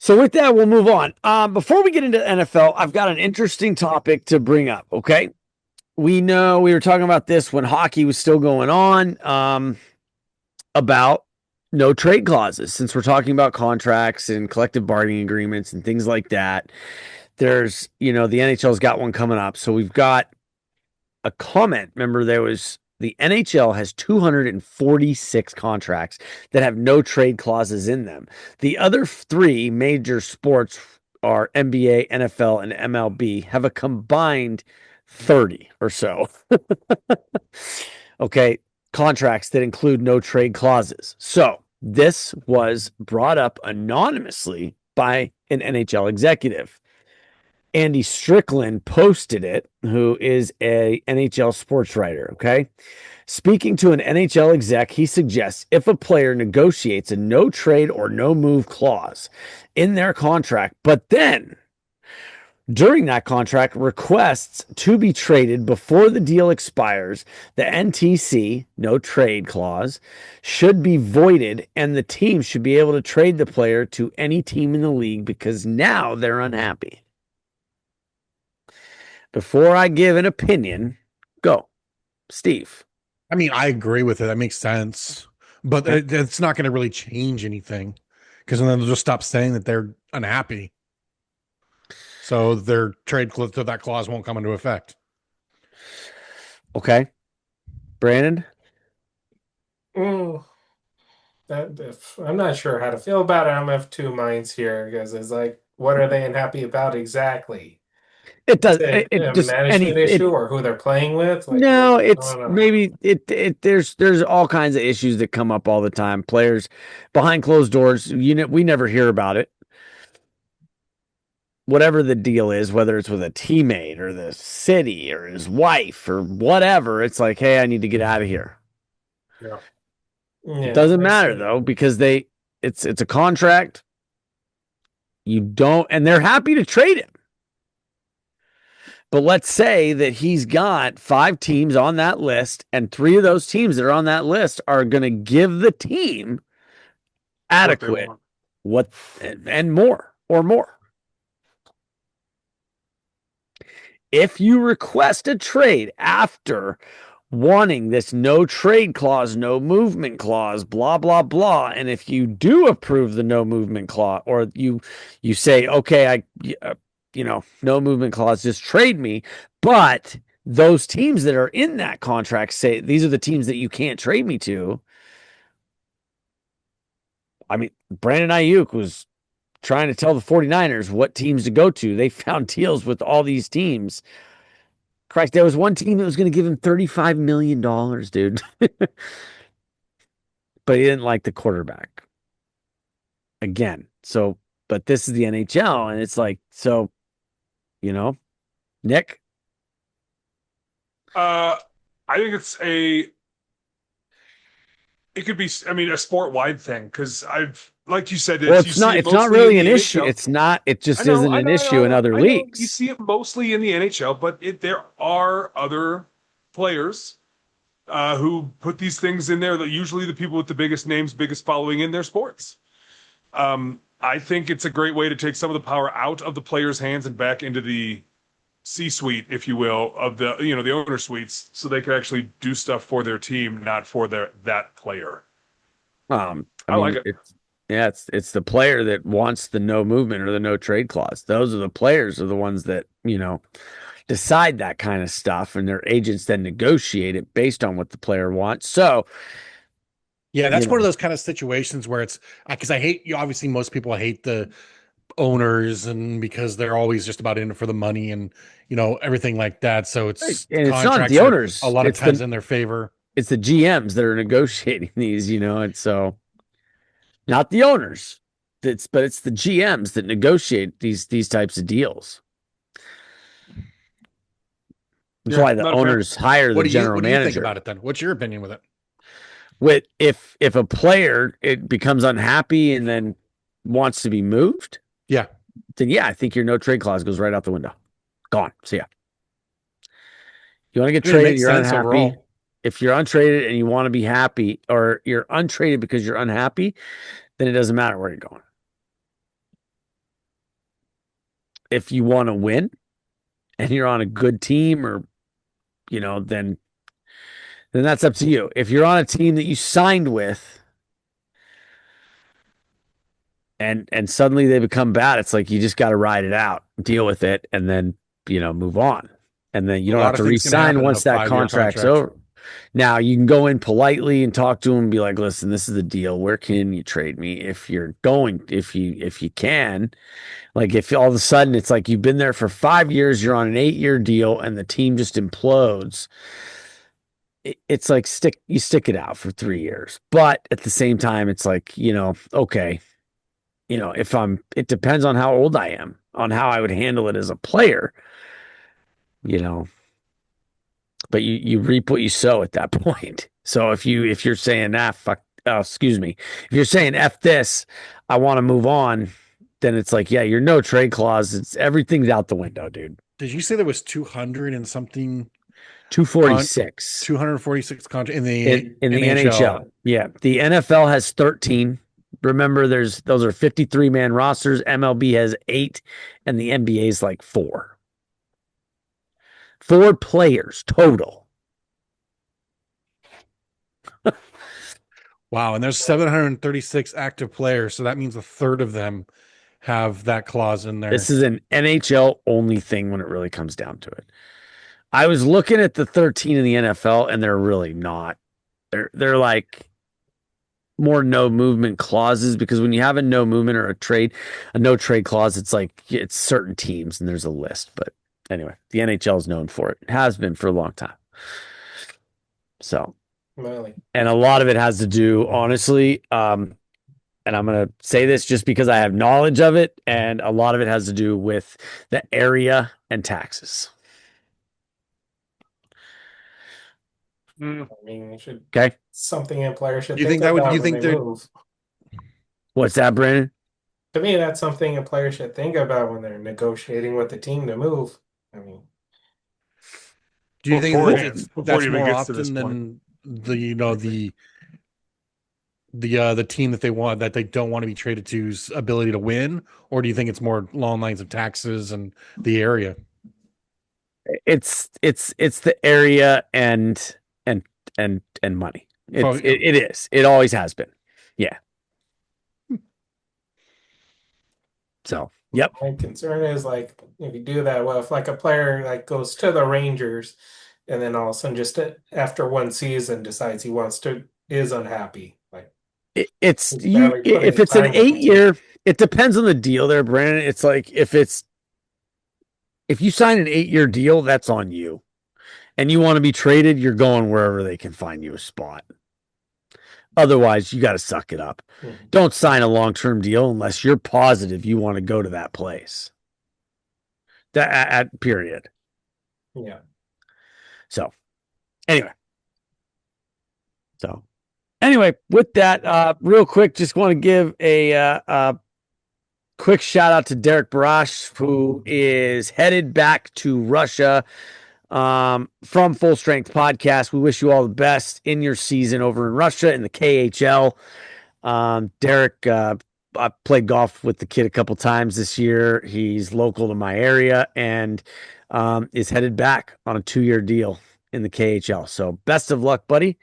So with that, we'll move on. Before we get into NFL, I've got an interesting topic to bring up. Okay, we know we were talking about this when hockey was still going on, about no trade clauses. Since we're talking about contracts and collective bargaining agreements and things like that, there's the NHL's got one coming up. So we've got a comment. Remember, there was the NHL has 246 contracts that have no trade clauses in them. The other three major sports are NBA, NFL, and MLB have a combined 30 or so. Okay, contracts that include no trade clauses. So this was brought up anonymously by an NHL executive. Andy Strickland posted it, who is a NHL sports writer. Okay. Speaking to an NHL exec, he suggests if a player negotiates a no trade or no move clause in their contract, but then during that contract requests to be traded before the deal expires, the NTC, no trade clause, should be voided and the team should be able to trade the player to any team in the league because now they're unhappy. Before I give an opinion, go, Steve. I mean, I agree with it. That makes sense, but it's not going to really change anything because then they'll just stop saying that they're unhappy. So their to that clause won't come into effect. Okay. Brandon? Mm, I'm not sure how to feel about it. I'm of two minds here because it's like, what are they unhappy about exactly? It Is does. it It a just management issue or who they're playing with? Like, what's no. It's going on? maybe there's all kinds of issues that come up all the time. Players behind closed doors. We never hear about it. Whatever the deal is, whether it's with a teammate or the city or his wife or whatever, it's like, hey, I need to get out of here. Yeah. It Yeah, doesn't I matter see. though because it's a contract. You don't, and they're happy to trade him. But let's say that he's got 5 teams on that list, and 3 of those teams that are on that list are going to give the team What they adequate want. what and more or more. If you request a trade after wanting this no trade clause, no movement clause, blah blah blah, and if you do approve the no movement clause, or you say, okay, no movement clause, just trade me, but those teams that are in that contract say these are the teams that you can't trade me to. I mean, Brandon Ayuk was trying to tell the 49ers what teams to go to. They found deals with all these teams. Christ, there was one team that was going to give him $35 million, dude. But he didn't like the quarterback. Again. So, but this is the NHL, and it's like, so, Nick? Uh, I think it could be, I mean, a sport wide thing because like you said, Well, you see it it's not mostly in really the an issue. NHL. It's not, it I just know, isn't I an know, I issue in know, other I know. You leagues. see it mostly in the NHL, but there are other players who put these things in there that usually the people with the biggest names, biggest following in their sports. I think it's a great way to take some of the power out of the players' hands and back into the C-suite, if you will, of the owner suites, so they can actually do stuff for their team, not for that player. I I like mean, it. it's the player that wants the no movement or the no trade clause. Those are the players are the ones that, decide that kind of stuff, and their agents then negotiate it based on what the player wants. So, Yeah, you that's one of know, those kind of situations where it's because I hate you. Obviously, most people hate the owners and because they're always just about in it for the money and everything like that. So and it's it's not the contracts are a owners, lot of times in their favor. it's the GMs that are negotiating these, and so not the owners. But it's the GMs that negotiate these types of deals. That's Yeah, why the not a fan. owners hire the general What do you think manager. about it then? What's your opinion with it? With if a player it becomes unhappy and then wants to be moved, Yeah. then yeah, I think your no trade clause goes right out the window. Gone. See ya. You want to get I mean, it traded, makes you're sense unhappy. overall. If you're untraded and you want to be happy, or you're untraded because you're unhappy, then it doesn't matter where you're going. if you want to win and you're on a good team, or then that's up to you. If you're on a team that you signed with and suddenly they become bad, it's like you just got to ride it out, deal with it, and then move on. And then you A don't lot have of to things can re-sign happen in once a that 5-year contract's contract. over. Now you can go in politely and talk to them and be like, "Listen, this is the deal. Where can you trade me if you can?" Like if all of a sudden it's like you've been there for 5 years, you're on an 8-year deal, and the team just implodes. It's like you stick it out for 3 years, but at the same time, it's like okay, it depends on how old I am, on how I would handle it as a player, you know. But you reap what you sow at that point. So if you're saying fuck, excuse me, if you're saying F this, I want to move on, then it's like, yeah, your no trade clause, everything's out the window, dude. Did you say there was 200 and something 246 246 contract in the in the NHL? NHL. Yeah, the NFL has 13. Remember, those are 53-man rosters. MLB has 8, and the NBA is like 4. 4 players total. Wow, and there's 736 active players, so that means a third of them have that clause in there. This is an NHL only thing when it really comes down to it. I was looking at the 13 in the NFL, and they're really not. They're like more no movement clauses, because when you have a no movement or a no trade clause, it's like it's certain teams and there's a list. But anyway, the NHL is known for it. It has been for a long time. So, Really? and a lot of it has to do, honestly, and I'm going to say this just because I have knowledge of it, and a lot of it has to do with the area and taxes. I mean, you should Okay. something a player should You think think that would- about you when think they they're- move. What's that, Brandon? To me, that's something a player should think about when they're negotiating with the team to move. I mean, Do you think Beforehand, that's before it even more gets to this often than the team that they want, that they don't want to be traded to's ability to win, or do you think it's more along lines of taxes and the area? It's the area and money. It is. It always has been. Yeah. So, yep. my concern is like if you do that, well, if like a player like goes to the Rangers and then all of a sudden just after one season decides is unhappy, like It's It's you barely putting if it's time an with the 8-year, it depends on the deal there, Brandon. It's like if you sign an 8-year deal, that's on you. And you want to be traded, you're going wherever they can find you a spot. Otherwise, you got to suck it up. Mhm. Don't sign a long-term deal unless you're positive you want to go to that place. That period. Yeah. So, anyway. With that, real quick, just want to give a quick shout out to Derek Barash, who is headed back to Russia from Full Strength Podcast. We wish you all the best in your season over in Russia in the KHL. Derek, I played golf with the kid a couple times this year. He's local to my area and is headed back on a 2-year deal in the KHL. So best of luck, buddy.